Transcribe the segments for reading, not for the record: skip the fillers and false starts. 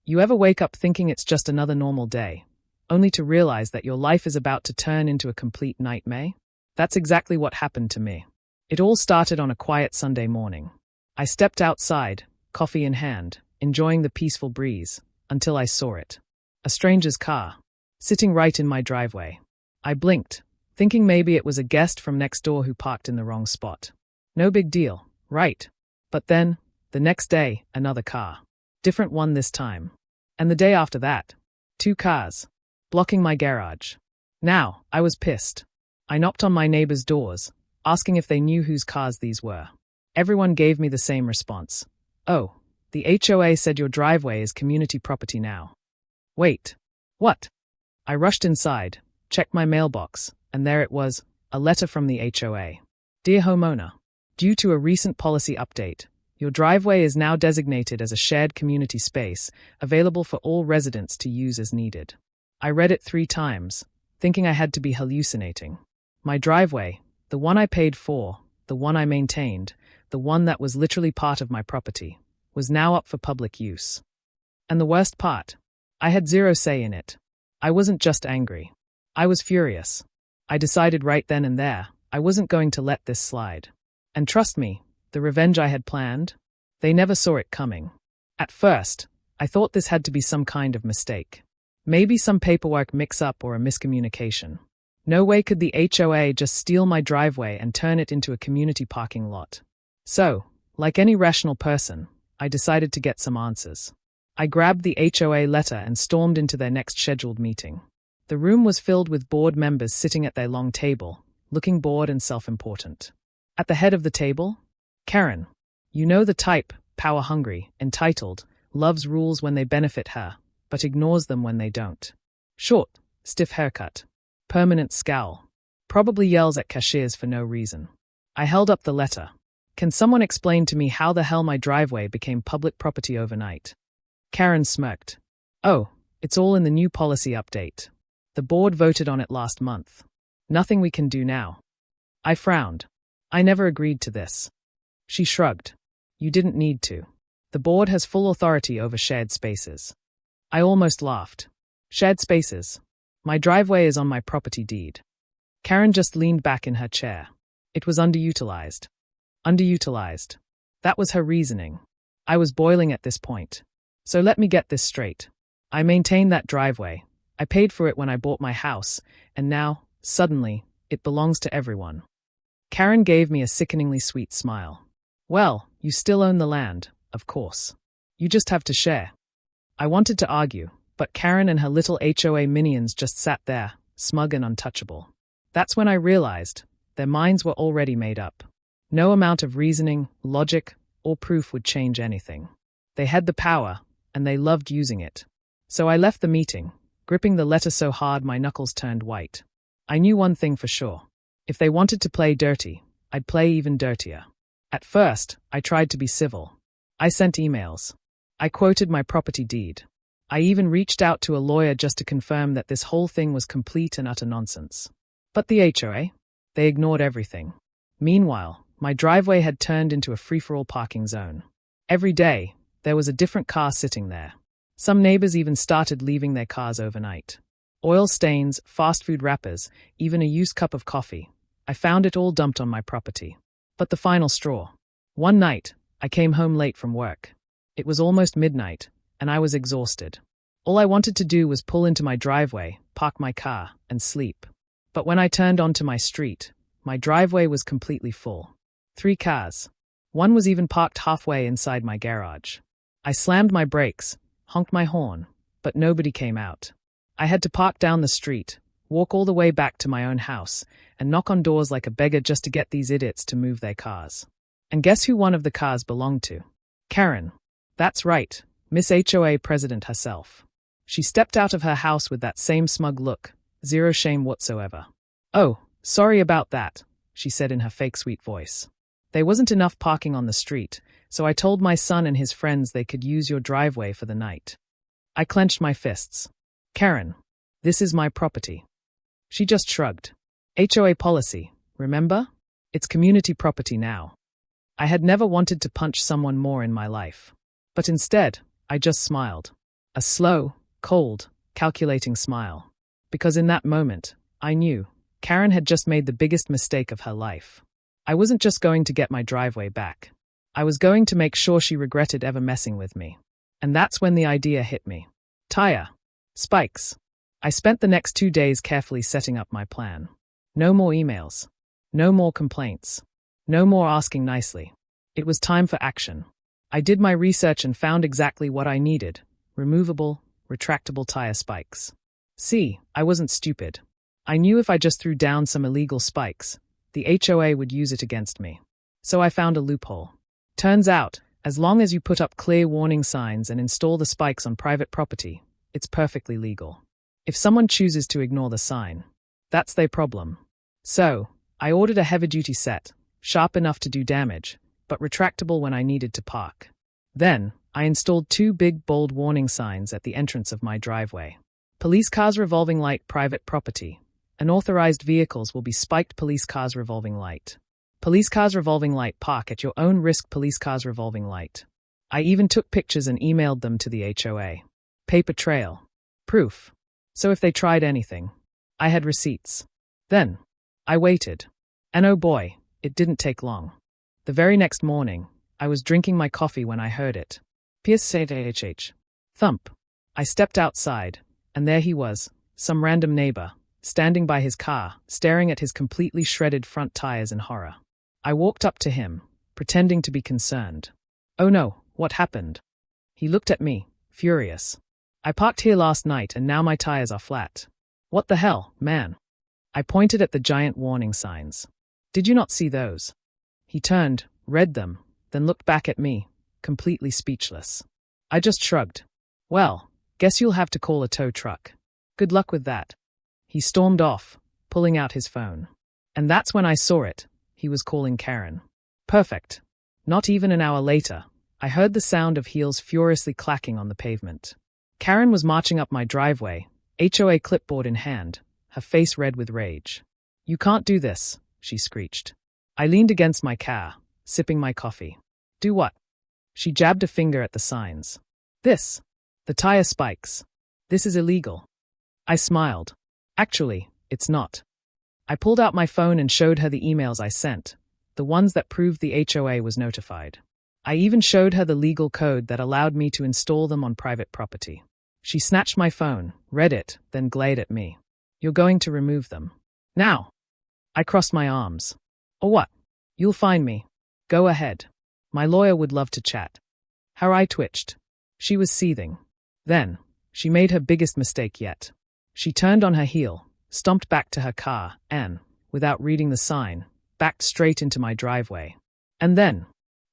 You ever wake up thinking it's just another normal day, only to realize that your life is about to turn into a complete nightmare? That's exactly what happened to me. It all started on a quiet Sunday morning. I stepped outside, coffee in hand, enjoying the peaceful breeze, until I saw it. A stranger's car, sitting right in my driveway. I blinked, thinking maybe it was a guest from next door who parked in the wrong spot. No big deal, right? But then, the next day, another car. Different one this time. And the day after that, 2 cars, blocking my garage. Now, I was pissed. I knocked on my neighbors' doors, asking if they knew whose cars these were. Everyone gave me the same response. Oh, the HOA said your driveway is community property now. Wait. What? I rushed inside, checked my mailbox, and there it was, a letter from the HOA. Dear homeowner, due to a recent policy update, your driveway is now designated as a shared community space, available for all residents to use as needed. I read it 3 times, thinking I had to be hallucinating. My driveway, the one I paid for, the one I maintained, the one that was literally part of my property, was now up for public use. And the worst part, I had 0 say in it. I wasn't just angry. I was furious. I decided right then and there, I wasn't going to let this slide. And trust me, the revenge I had planned, they never saw it coming. At first, I thought this had to be some kind of mistake. Maybe some paperwork mix-up or a miscommunication. No way could the HOA just steal my driveway and turn it into a community parking lot. So, like any rational person, I decided to get some answers. I grabbed the HOA letter and stormed into their next scheduled meeting. The room was filled with board members sitting at their long table, looking bored and self-important. At the head of the table, Karen. You know the type, power-hungry, entitled, loves rules when they benefit her, but ignores them when they don't. Short, stiff haircut, permanent scowl, probably yells at cashiers for no reason. I held up the letter. Can someone explain to me how the hell my driveway became public property overnight? Karen smirked. Oh, it's all in the new policy update. The board voted on it last month. Nothing we can do now. I frowned. I never agreed to this. She shrugged. You didn't need to. The board has full authority over shared spaces. I almost laughed. Shared spaces. My driveway is on my property deed. Karen just leaned back in her chair. It was underutilized. Underutilized. That was her reasoning. I was boiling at this point. So let me get this straight. I maintain that driveway. I paid for it when I bought my house, and now, suddenly, it belongs to everyone. Karen gave me a sickeningly sweet smile. Well, you still own the land, of course. You just have to share. I wanted to argue, but Karen and her little HOA minions just sat there, smug and untouchable. That's when I realized their minds were already made up. No amount of reasoning, logic, or proof would change anything. They had the power, and they loved using it. So I left the meeting, gripping the letter so hard my knuckles turned white. I knew one thing for sure. If they wanted to play dirty, I'd play even dirtier. At first, I tried to be civil. I sent emails. I quoted my property deed. I even reached out to a lawyer just to confirm that this whole thing was complete and utter nonsense. But the HOA? They ignored everything. Meanwhile, my driveway had turned into a free-for-all parking zone. Every day, there was a different car sitting there. Some neighbors even started leaving their cars overnight. Oil stains, fast food wrappers, even a used cup of coffee. I found it all dumped on my property. But the final straw. One night, I came home late from work. It was almost midnight, and I was exhausted. All I wanted to do was pull into my driveway, park my car, and sleep. But when I turned onto my street, my driveway was completely full. 3 cars. One was even parked halfway inside my garage. I slammed my brakes, honked my horn, but nobody came out. I had to park down the street, walk all the way back to my own house, and knock on doors like a beggar just to get these idiots to move their cars. And guess who one of the cars belonged to? Karen. That's right, Miss HOA president herself. She stepped out of her house with that same smug look, 0 shame whatsoever. Oh, sorry about that, she said in her fake sweet voice. There wasn't enough parking on the street, so I told my son and his friends they could use your driveway for the night. I clenched my fists. Karen, this is my property. She just shrugged. HOA policy, remember? It's community property now. I had never wanted to punch someone more in my life. But instead, I just smiled. A slow, cold, calculating smile. Because in that moment, I knew Karen had just made the biggest mistake of her life. I wasn't just going to get my driveway back. I was going to make sure she regretted ever messing with me. And that's when the idea hit me. Tire. Spikes. I spent the next 2 days carefully setting up my plan. No more emails. No more complaints. No more asking nicely. It was time for action. I did my research and found exactly what I needed. Removable, retractable tire spikes. See, I wasn't stupid. I knew if I just threw down some illegal spikes, the HOA would use it against me. So I found a loophole. Turns out, as long as you put up clear warning signs and install the spikes on private property, it's perfectly legal. If someone chooses to ignore the sign, that's their problem. So, I ordered a heavy-duty set, sharp enough to do damage, but retractable when I needed to park. Then, I installed 2 big bold warning signs at the entrance of my driveway. Police cars revolving light private property. Unauthorized vehicles will be spiked police cars revolving light. Police cars revolving light park at your own risk police cars revolving light. I even took pictures and emailed them to the HOA. Paper trail. Proof. So if they tried anything, I had receipts. Then, I waited. And oh boy, it didn't take long. The very next morning, I was drinking my coffee when I heard it. PSH. Thump. I stepped outside, and there he was, some random neighbor, standing by his car, staring at his completely shredded front tires in horror. I walked up to him, pretending to be concerned. Oh no, what happened? He looked at me, furious. I parked here last night and now my tires are flat. What the hell, man? I pointed at the giant warning signs. Did you not see those? He turned, read them, then looked back at me, completely speechless. I just shrugged. Well, guess you'll have to call a tow truck. Good luck with that. He stormed off, pulling out his phone. And that's when I saw it. He was calling Karen. Perfect. Not even an hour later, I heard the sound of heels furiously clacking on the pavement. Karen was marching up my driveway, HOA clipboard in hand, her face red with rage. You can't do this, she screeched. I leaned against my car, sipping my coffee. Do what? She jabbed a finger at the signs. This. The tire spikes. This is illegal. I smiled. Actually, it's not. I pulled out my phone and showed her the emails I sent, the ones that proved the HOA was notified. I even showed her the legal code that allowed me to install them on private property. She snatched my phone, read it, then glared at me. You're going to remove them. Now. I crossed my arms. Or what? You'll find me. Go ahead. My lawyer would love to chat. Her eye twitched. She was seething. Then, she made her biggest mistake yet. She turned on her heel, stomped back to her car, and, without reading the sign, backed straight into my driveway. And then,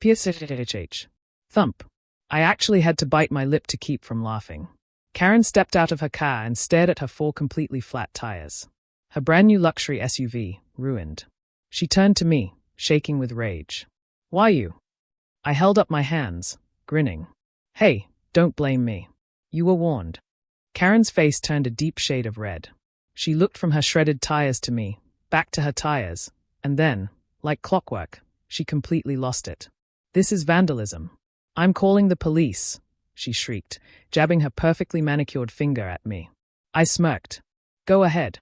PSH. Thump. I actually had to bite my lip to keep from laughing. Karen stepped out of her car and stared at her 4 completely flat tires. Her brand new luxury SUV, ruined. She turned to me, shaking with rage. Why you? I held up my hands, grinning. Hey, don't blame me. You were warned. Karen's face turned a deep shade of red. She looked from her shredded tires to me, back to her tires, and then, like clockwork, she completely lost it. This is vandalism. I'm calling the police, she shrieked, jabbing her perfectly manicured finger at me. I smirked. Go ahead.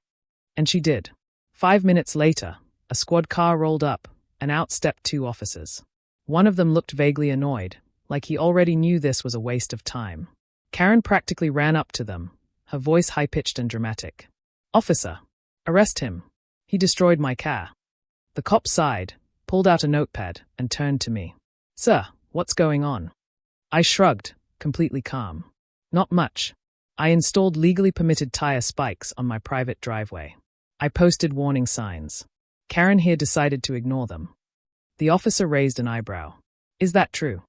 And she did. 5 minutes later, a squad car rolled up, and out stepped 2 officers. One of them looked vaguely annoyed, like he already knew this was a waste of time. Karen practically ran up to them, her voice high-pitched and dramatic. Officer, arrest him. He destroyed my car. The cop sighed, pulled out a notepad, and turned to me. Sir, what's going on? I shrugged, completely calm. Not much. I installed legally permitted tire spikes on my private driveway. I posted warning signs. Karen here decided to ignore them. The officer raised an eyebrow. Is that true?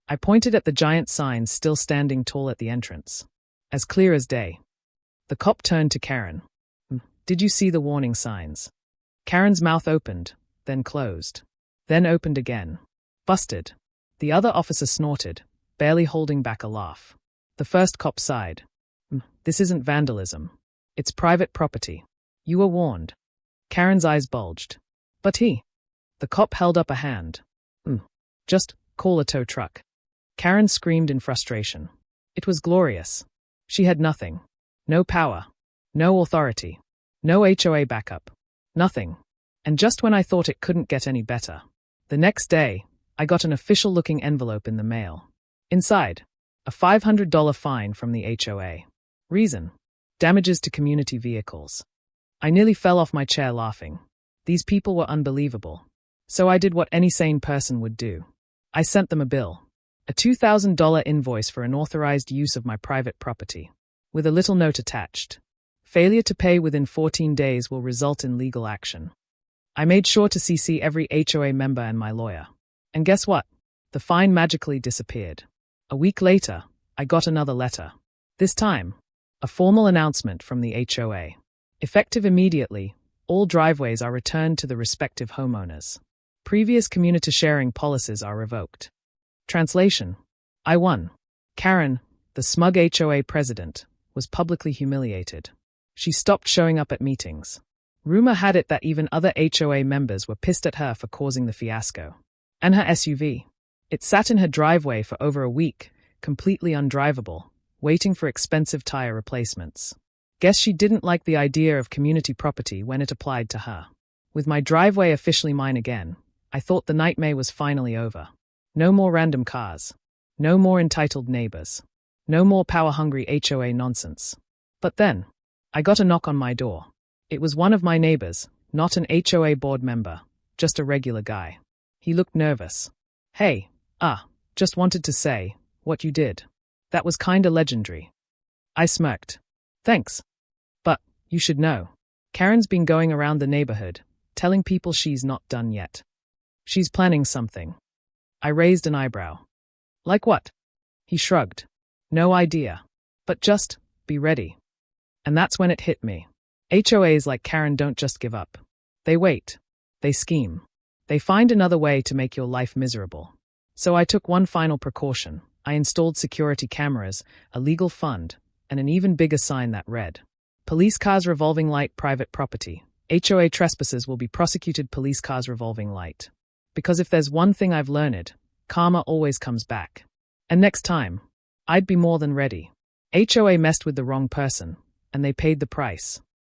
I pointed at the giant signs still standing tall at the entrance. As clear as day. The cop turned to Karen. Did you see the warning signs? Karen's mouth opened, then closed. Then opened again. Busted. The other officer snorted, barely holding back a laugh. The first cop sighed. This isn't vandalism. It's private property. You were warned. Karen's eyes bulged. But he. The cop held up a hand. Just call a tow truck. Karen screamed in frustration. It was glorious. She had nothing. No power. No authority. No HOA backup. Nothing. And just when I thought it couldn't get any better, the next day, I got an official-looking envelope in the mail. Inside, a $500 fine from the HOA. Reason: damages to community vehicles. I nearly fell off my chair laughing. These people were unbelievable. So I did what any sane person would do. I sent them a bill. A $2,000 invoice for unauthorized use of my private property, with a little note attached. Failure to pay within 14 days will result in legal action. I made sure to CC every HOA member and my lawyer. And guess what? The fine magically disappeared. A week later, I got another letter. This time, a formal announcement from the HOA. Effective immediately, all driveways are returned to the respective homeowners. Previous community sharing policies are revoked. Translation: I won. Karen, the smug HOA president, was publicly humiliated. She stopped showing up at meetings. Rumor had it that even other HOA members were pissed at her for causing the fiasco. And her SUV. It sat in her driveway for over a week, completely undrivable, waiting for expensive tire replacements. Guess she didn't like the idea of community property when it applied to her. With my driveway officially mine again, I thought the nightmare was finally over. No more random cars. No more entitled neighbors. No more power-hungry HOA nonsense. But then, I got a knock on my door. It was one of my neighbors, not an HOA board member, just a regular guy. He looked nervous. Hey, just wanted to say, what you did. That was kinda legendary. I smirked. Thanks. But, you should know. Karen's been going around the neighborhood, telling people she's not done yet. She's planning something. I raised an eyebrow. Like what? He shrugged. No idea. But just, be ready. And that's when it hit me. HOAs like Karen don't just give up. They wait. They scheme. They find another way to make your life miserable. So I took one final precaution. I installed security cameras, a legal fund, and an even bigger sign that read, Police cars revolving light private property. HOA trespassers will be prosecuted police cars revolving light. Because if there's one thing I've learned, karma always comes back. And next time, I'd be more than ready. HOA messed with the wrong person, and they paid the price.